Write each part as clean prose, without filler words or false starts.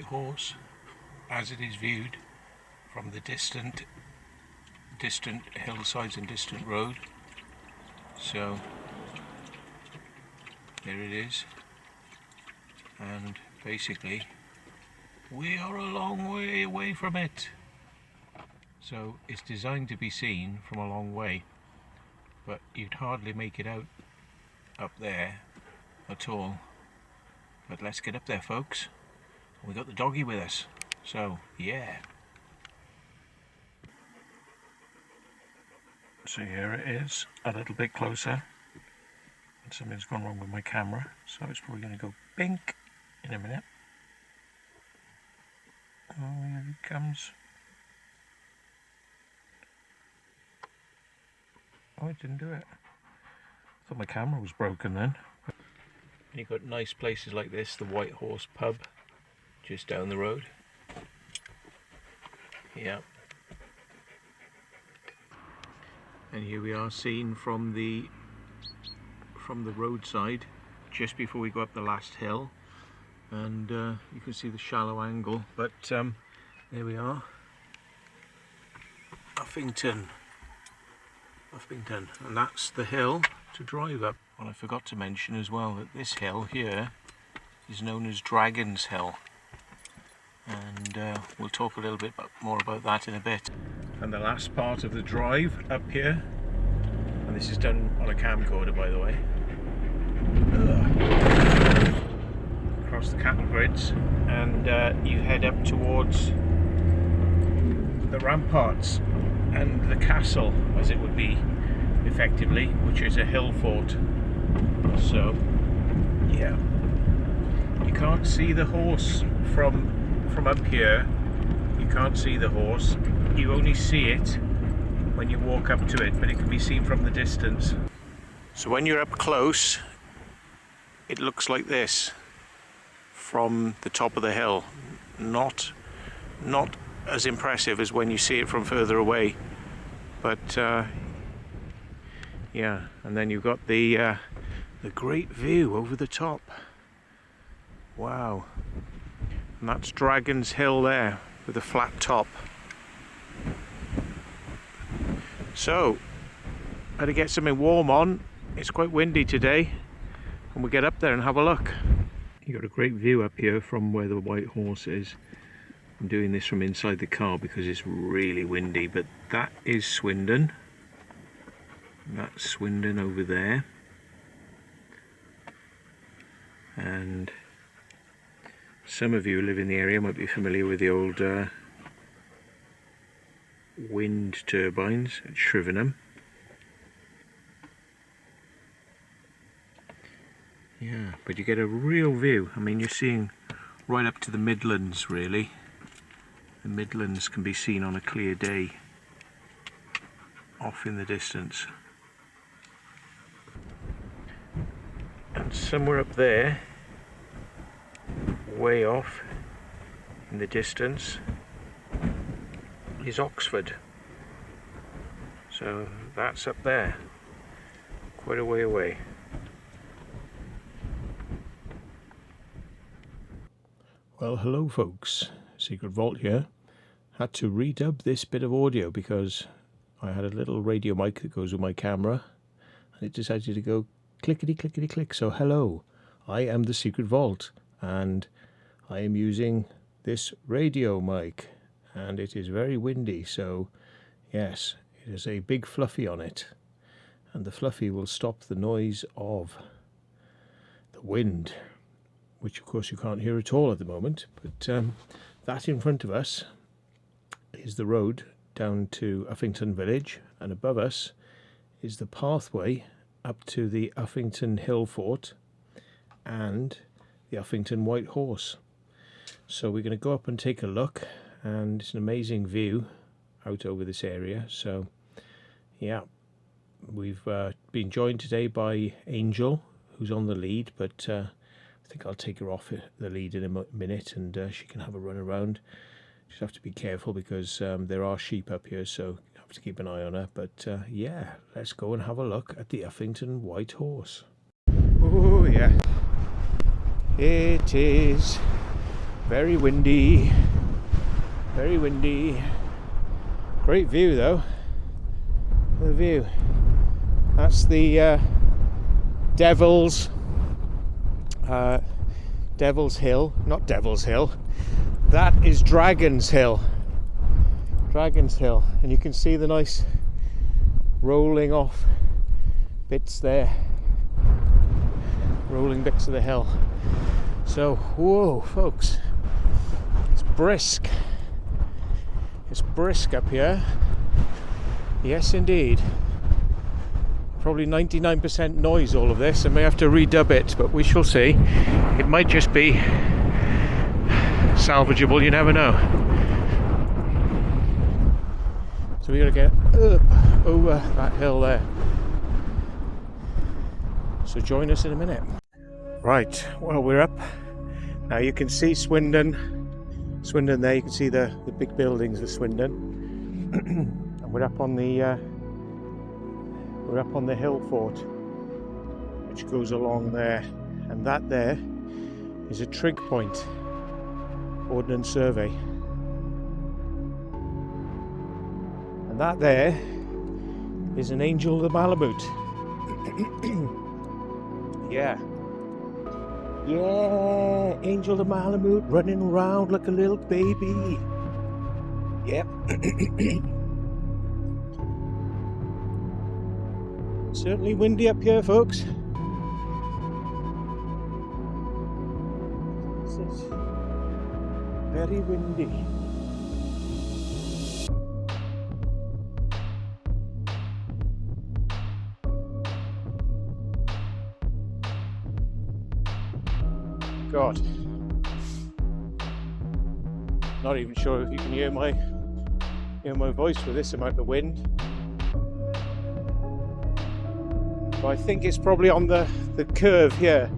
Horse as it is viewed from the distant hillsides and distant road. So there it is, and basically we are a long way away from it. So it's designed to be seen from a long way, but you'd hardly make it out up there at all. But let's get up there, folks. We got the doggy with us, so yeah. So here it is, a little bit closer, and something's gone wrong with my camera, so it's probably going to go bink in a minute. Oh, here it comes. Oh, it didn't do it. I thought my camera was broken then. And you've got nice places like this, the White Horse pub, just down the road. Yeah. And here we are seen from the roadside, just before we go up the last hill. And you can see the shallow angle, but there we are. Uffington, and that's the hill to drive up. Well, I forgot to mention as well that this hill here is known as Dragon's Hill, and we'll talk a little bit more about that in a bit. And the last part of the drive up here, and this is done on a camcorder, by the way, across the cattle grids, and you head up towards the ramparts and the castle, as it would be effectively, which is a hill fort. So yeah, you can't see the horse from up here. You can't see the horse, you only see it when you walk up to it, but it can be seen from the distance. So when you're up close, it looks like this from the top of the hill. Not as impressive as when you see it from further away, but yeah. And then you've got the great view over the top. Wow. And that's Dragon's Hill there with a flat top. So better get something warm on. It's quite windy today, and we'll get up there and have a look. You got a great view up here from where the White Horse is. I'm doing this from inside the car because it's really windy, but that is Swindon. That's Swindon over there. And some of you who live in the area might be familiar with the old wind turbines at Fernham. Yeah, but you get a real view. I mean, you're seeing right up to the Midlands, really. The Midlands can be seen on a clear day off in the distance. And somewhere up there, way off in the distance, is Oxford. So that's up there, quite a way away. Well, hello folks, Secret Vault here. Had to redub this bit of audio because I had a little radio mic that goes with my camera, and it decided to go clickety clickety click. So hello, I am the Secret Vault, and I am using this radio mic, and it is very windy, so yes, it is a big fluffy on it, and the fluffy will stop the noise of the wind, which of course you can't hear at all at the moment. But that in front of us is the road down to Uffington village, and above us is the pathway up to the Uffington Hill Fort and the Uffington White Horse. So we're going to go up and take a look, and it's an amazing view out over this area. So yeah, we've been joined today by Angel, who's on the lead, but I think I'll take her off the lead in a minute, and she can have a run around. Just have to be careful because there are sheep up here, so you have to keep an eye on her. But yeah, let's go and have a look at the Uffington White Horse. Oh yeah, it is Very windy. Very windy. Great view though. The view. That's the Devil's Hill. Not Devil's Hill. That is Dragon's Hill. Dragon's Hill. And you can see the nice rolling off bits there. Rolling bits of the hill. So, whoa, folks. It's brisk. It's brisk up here. Yes, indeed. Probably 99% noise, all of this. I may have to redub it, but we shall see. It might just be salvageable, you never know. So we got to get up over that hill there. So join us in a minute. Right, well, we're up. Now you can see Swindon. Swindon there, you can see the big buildings of Swindon. And we're up on the hill fort, which goes along there. And that there is a trig point, Ordnance Survey. And that there is an Angel of the Malamute. Yeah. Yeah, Angel of the Malamute running around like a little baby. Yep. Certainly windy up here, folks. It's very windy. God, not even sure if you can hear my voice with this amount of wind. But I think it's probably on the curve here.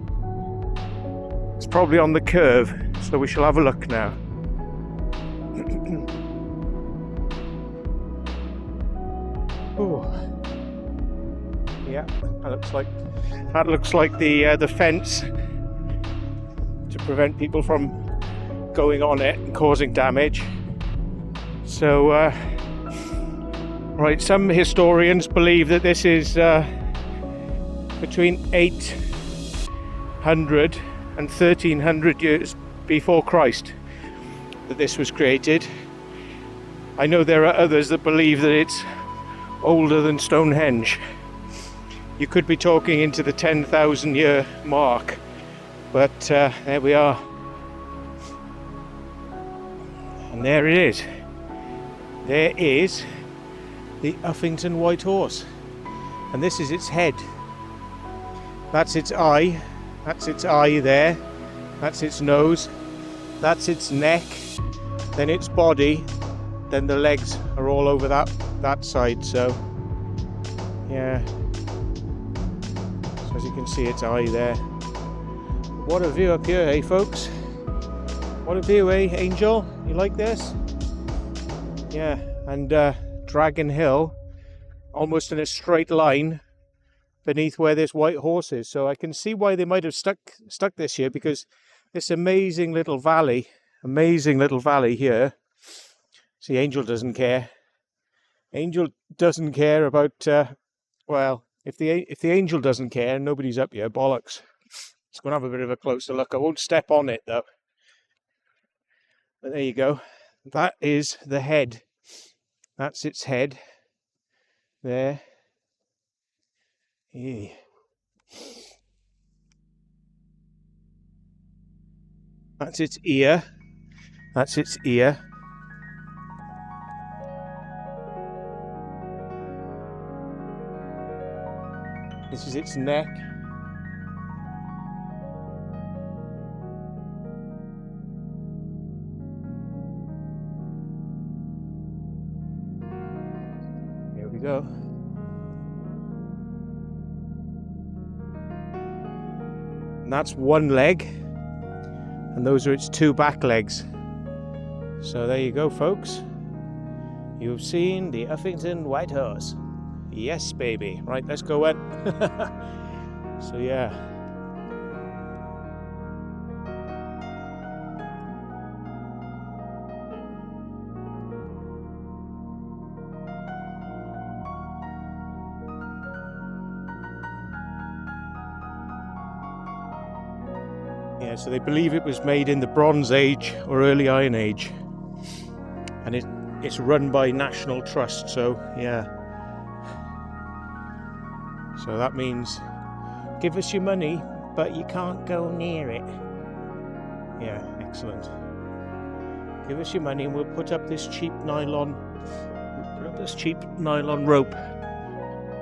It's probably on the curve, so we shall have a look now. Oh, yeah, that looks like the fence to prevent people from going on it and causing damage. So, right, some historians believe that this is between 800 and 1300 years before Christ that this was created. I know there are others that believe that it's older than Stonehenge. You could be talking into the 10,000 year mark. But there we are, and there it is. There is the Uffington White Horse, and this is its head. That's its eye. That's its eye there. That's its nose. That's its neck. Then its body. Then the legs are all over that side. So yeah. So as you can see, its eye there. What a view up here, eh, folks? What a view, eh, Angel? You like this? Yeah, and Dragon Hill, almost in a straight line beneath where this White Horse is. So I can see why they might have stuck this here, because this amazing little valley here. See, Angel doesn't care. Angel doesn't care about. Well, if the Angel doesn't care, nobody's up here. Bollocks. Let's go and have a bit of a closer look. I won't step on it though. But there you go. That is the head. That's its head. There. Yeah. That's its ear. That's its ear. This is its neck. Here we go. And that's one leg. And those are its two back legs. So there you go, folks. You've seen the Uffington White Horse. Yes, baby. Right, let's go in. So yeah. Yeah, so they believe it was made in the Bronze Age or early Iron Age, and it's run by National Trust. So yeah, so that means give us your money, but you can't go near it. Yeah, excellent. Give us your money, and we'll put up this cheap nylon rope,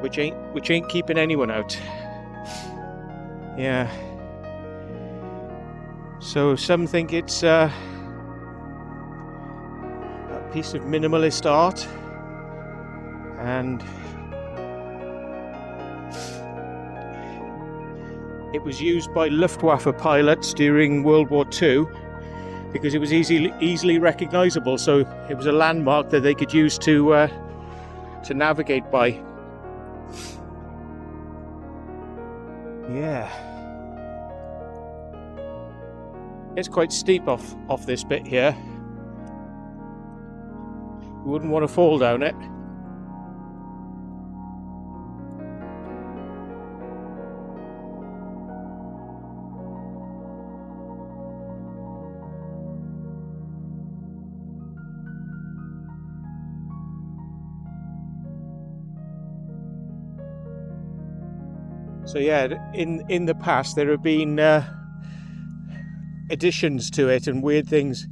which ain't keeping anyone out. Yeah. So some think it's a piece of minimalist art, and it was used by Luftwaffe pilots during World War II because it was easily recognizable. So it was a landmark that they could use to navigate by. Yeah. It's quite steep off this bit here. You wouldn't want to fall down it. So yeah, in the past there have been additions to it and weird things,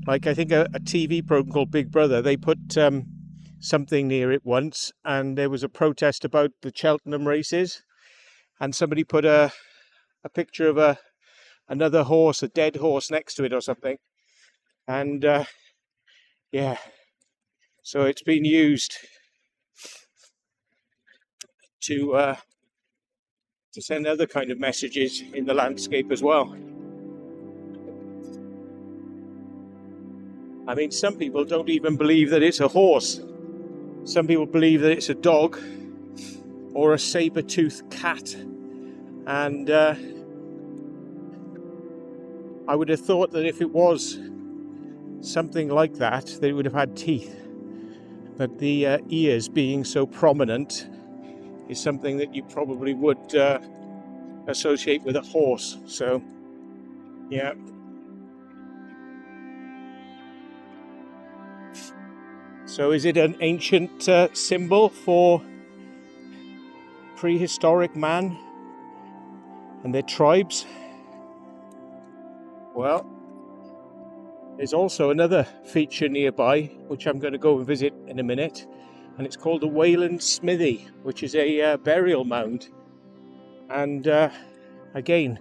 like I think a TV program called Big Brother, they put something near it once, and there was a protest about the Cheltenham races, and somebody put a picture of another horse, a dead horse, next to it or something, and yeah, so it's been used to send other kind of messages in the landscape as well. I mean, some people don't even believe that it's a horse. Some people believe that it's a dog or a saber-toothed cat. And I would have thought that if it was something like that, that it would have had teeth. But the ears being so prominent is something that you probably would associate with a horse. So, yeah. So is it an ancient symbol for prehistoric man and their tribes? Well, there's also another feature nearby, which I'm going to go and visit in a minute, and it's called the Wayland Smithy, which is a burial mound. And again,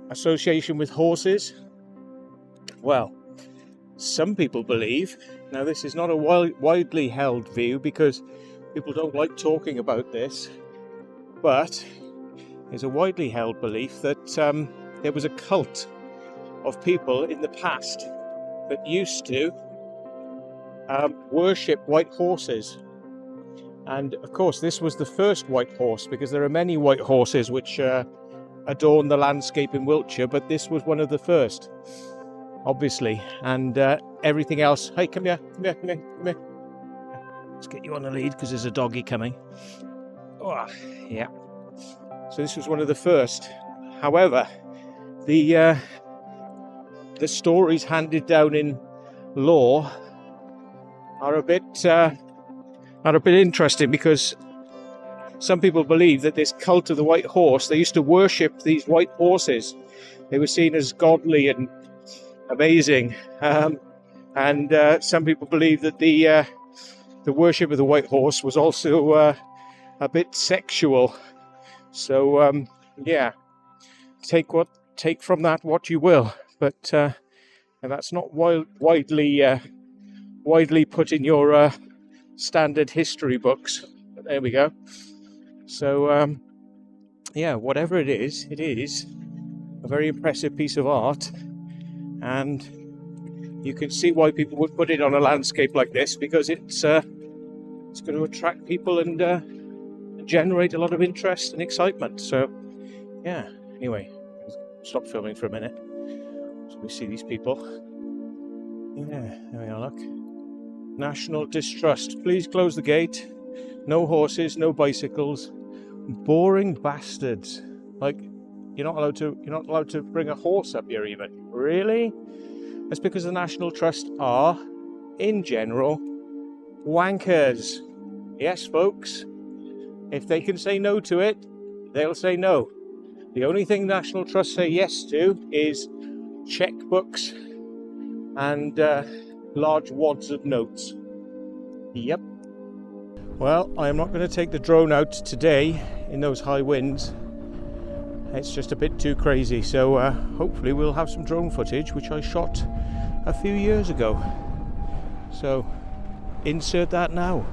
association with horses. Well, some people believe, now this is not a widely held view because people don't like talking about this, but there's a widely held belief that there was a cult of people in the past that used to worship white horses. And of course this was the first white horse, because there are many white horses which adorn the landscape in Wiltshire, but this was one of the first, obviously. And everything else, hey, come here. Let's get you on the lead because there's a doggy coming. Oh, yeah. So this was one of the first. However, the stories handed down in law are a bit interesting, because some people believe that this cult of the white horse, they used to worship these white horses. They were seen as godly and amazing, and some people believe that the worship of the white horse was also a bit sexual. So yeah, take from that what you will, but and that's not widely put in your standard history books. But there we go. So yeah, whatever it is a very impressive piece of art, and you can see why people would put it on a landscape like this, because it's going to attract people and generate a lot of interest and excitement. So yeah, anyway, stop filming for a minute so we see these people. Yeah, there we are, look. National distrust. Please close the gate. No horses, no bicycles. Boring bastards. Like, you're not allowed to bring a horse up here even. Really? That's because the National Trust are, in general, wankers. Yes, folks. If they can say no to it, they'll say no. The only thing National Trust say yes to is checkbooks and large wads of notes. Yep. Well, I am not going to take the drone out today in those high winds. It's just a bit too crazy, so hopefully we'll have some drone footage, which I shot a few years ago. So insert that now.